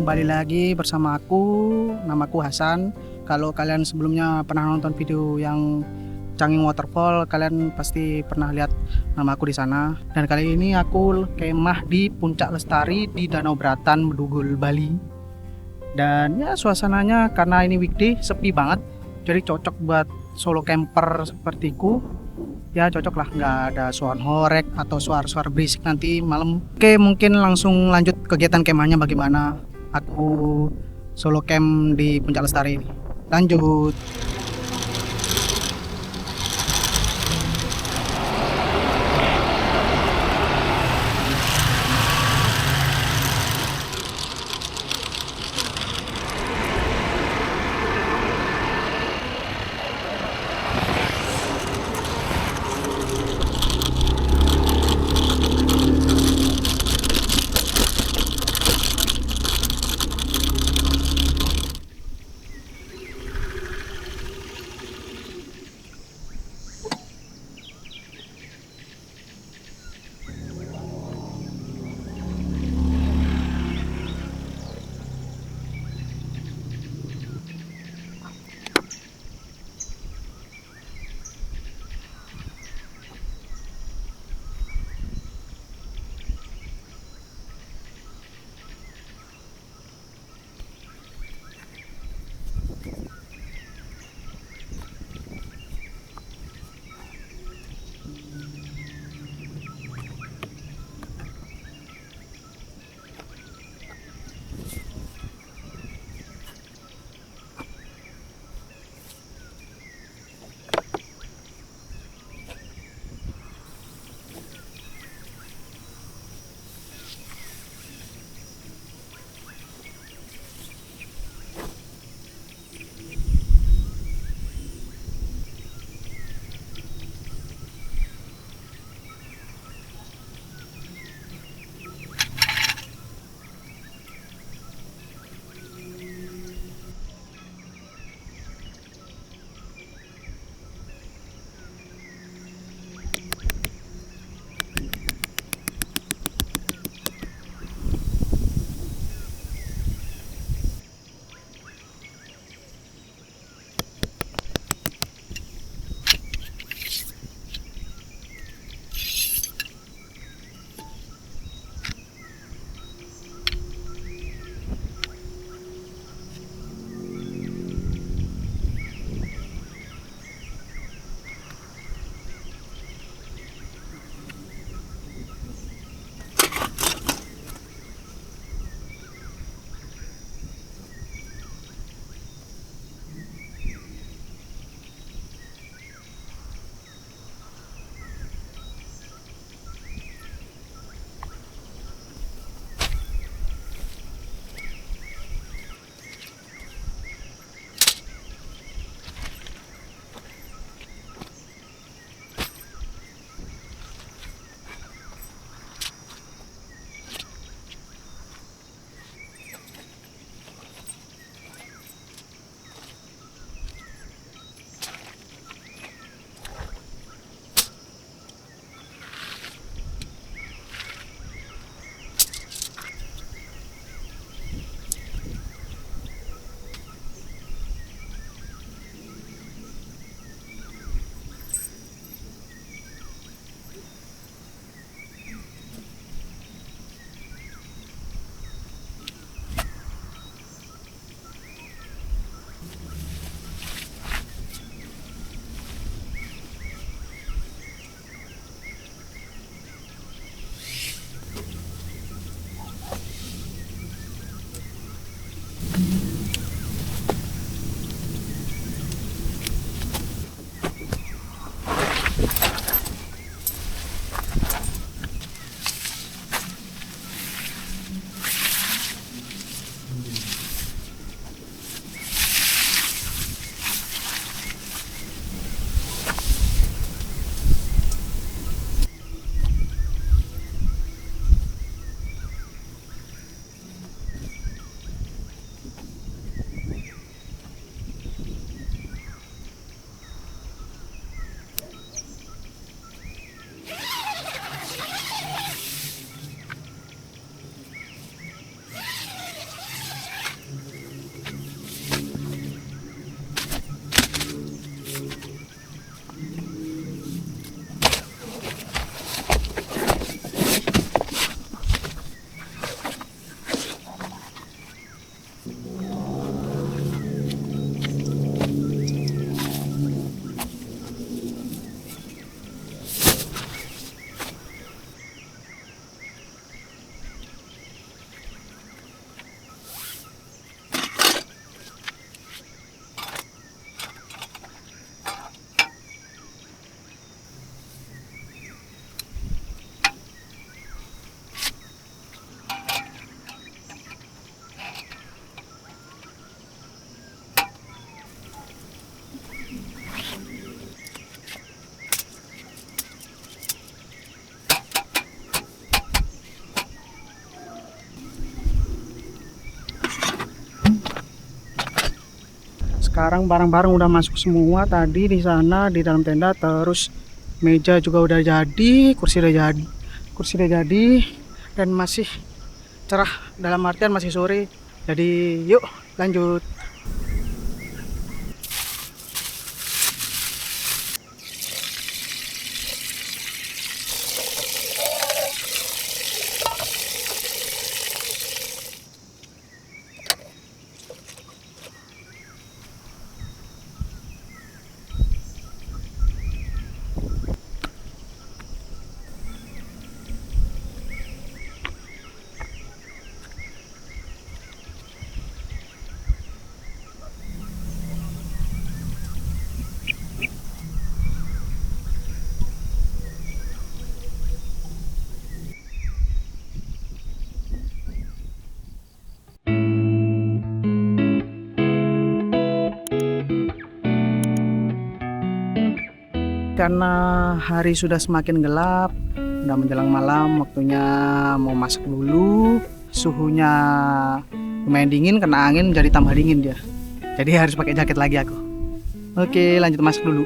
kembali lagi bersama aku, namaku Hasan. Kalau kalian sebelumnya pernah nonton video yang Canging Waterfall, kalian pasti pernah lihat namaku di sana. Dan kali ini aku kemah di Puncak Lestari di Danau Beratan, Bedugul, Bali. Dan ya suasananya karena ini weekday sepi banget, jadi cocok buat solo camper sepertiku. Ya cocok lah, nggak ada suara horek atau suara-suara berisik nanti malam. Oke, mungkin langsung lanjut kegiatan kemahnya bagaimana aku solo camp di Puncak Lestari ini. Lanjut. Sekarang barang-barang udah masuk semua tadi di sana di dalam tenda, terus meja juga udah jadi, kursi udah jadi, dan masih cerah dalam artian masih sore. Jadi yuk lanjut. Karena hari sudah semakin gelap, udah menjelang malam, waktunya mau masak dulu. Suhunya lumayan dingin, kena angin jadi tambah dingin dia. Jadi harus pakai jaket lagi aku. Oke, lanjut masak dulu.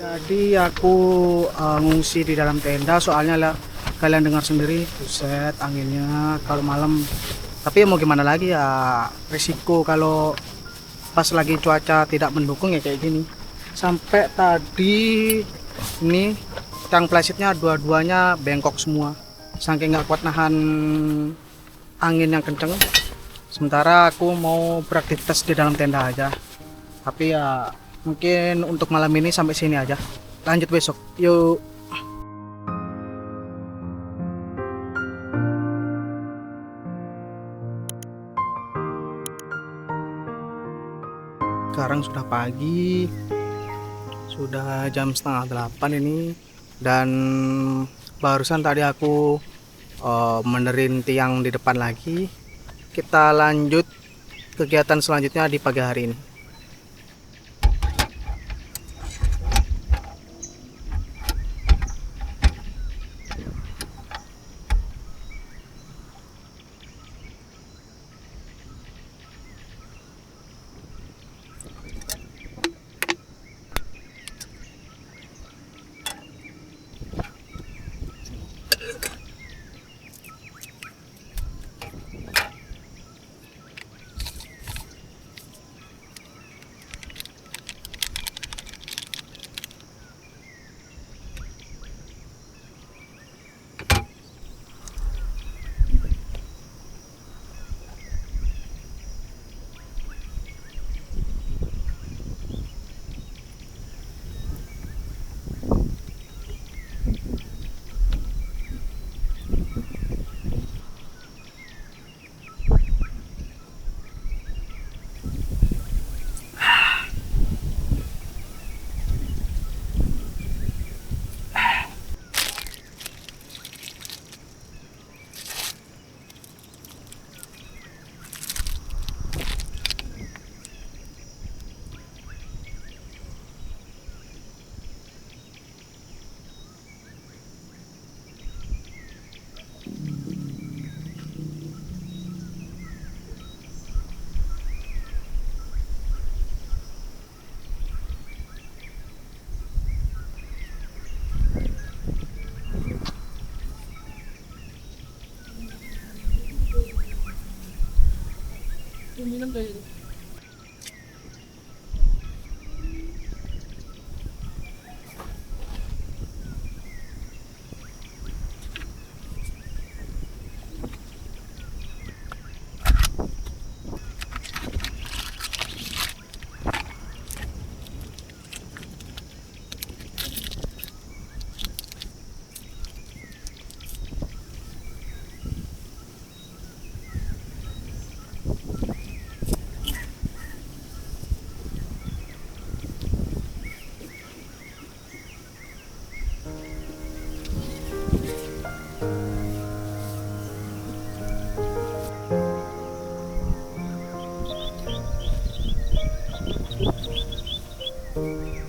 Jadi aku ngungsi di dalam tenda soalnya lah kalian dengar sendiri buset anginnya kalau malam. Tapi ya mau gimana lagi ya, risiko kalau pas lagi cuaca tidak mendukung ya kayak gini. Sampai tadi ini tang plastiknya dua-duanya bengkok semua. Saking nggak kuat nahan angin yang kenceng. Sementara aku mau beraktivitas di dalam tenda aja. Tapi ya mungkin untuk malam ini sampai sini aja. Lanjut besok. Yuk. Sekarang sudah pagi, sudah jam setengah 8 ini, dan barusan tadi aku benerin tiang di depan lagi. Kita lanjut kegiatan selanjutnya di pagi hari ini.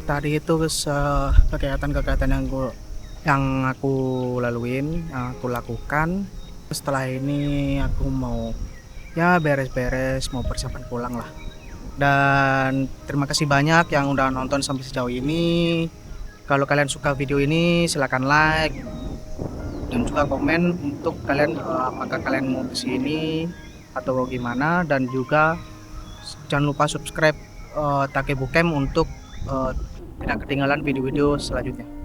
Tadi itu kegiatan-kegiatan yang aku laluin, yang aku lakukan. Setelah ini aku mau ya beres-beres, mau persiapan pulang lah. Dan terima kasih banyak yang udah nonton sampai sejauh ini. Kalau kalian suka video ini silahkan like dan juga komen untuk kalian apakah kalian mau kesini atau gimana, dan juga jangan lupa subscribe Takebukem untuk tidak ketinggalan video-video selanjutnya.